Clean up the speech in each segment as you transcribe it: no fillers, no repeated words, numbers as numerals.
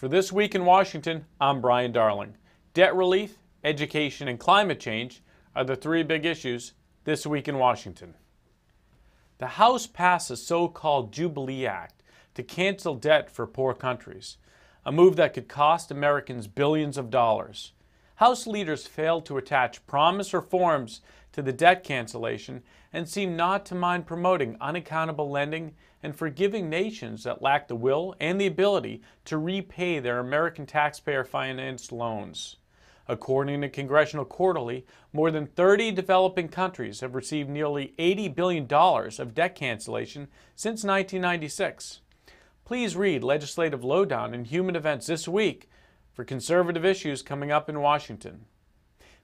For This Week in Washington, I'm Brian Darling. Debt relief, education, and climate change are the three big issues this week in Washington. The House passed a so-called Jubilee Act to cancel debt for poor countries, a move that could cost Americans billions of dollars. House leaders failed to attach promised reforms to the debt cancellation and seem not to mind promoting unaccountable lending and forgiving nations that lack the will and the ability to repay their American taxpayer-financed loans. According to Congressional Quarterly, more than 30 developing countries have received nearly $80 billion of debt cancellation since 1996. Please read Legislative Lowdown and Human Events this week for conservative issues coming up in Washington.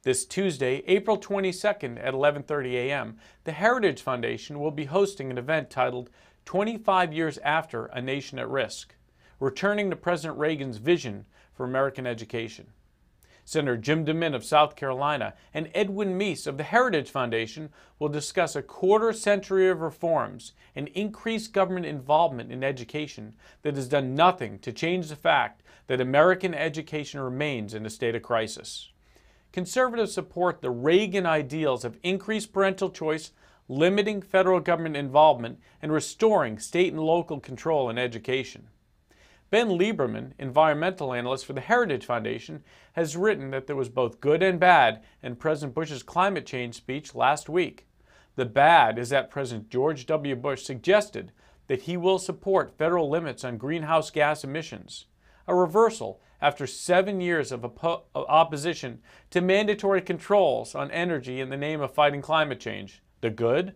This Tuesday, April 22nd at 11:30 a.m., the Heritage Foundation will be hosting an event titled 25 Years After a Nation at Risk, returning to President Reagan's vision for American education. Senator Jim DeMint of South Carolina and Edwin Meese of the Heritage Foundation will discuss a quarter century of reforms and increased government involvement in education that has done nothing to change the fact that American education remains in a state of crisis. Conservatives support the Reagan ideals of increased parental choice, limiting federal government involvement, and restoring state and local control in education. Ben Lieberman, environmental analyst for the Heritage Foundation, has written that there was both good and bad in President Bush's climate change speech last week. The bad is that President George W. Bush suggested that he will support federal limits on greenhouse gas emissions, a reversal after 7 years of opposition to mandatory controls on energy in the name of fighting climate change. The good?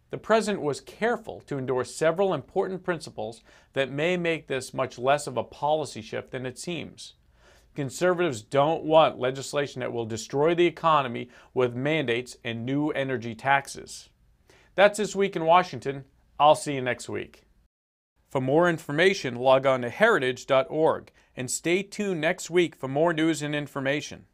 The president was careful to endorse several important principles that may make this much less of a policy shift than it seems. Conservatives don't want legislation that will destroy the economy with mandates and new energy taxes. That's This Week in Washington. I'll see you next week. For more information, log on to heritage.org and stay tuned next week for more news and information.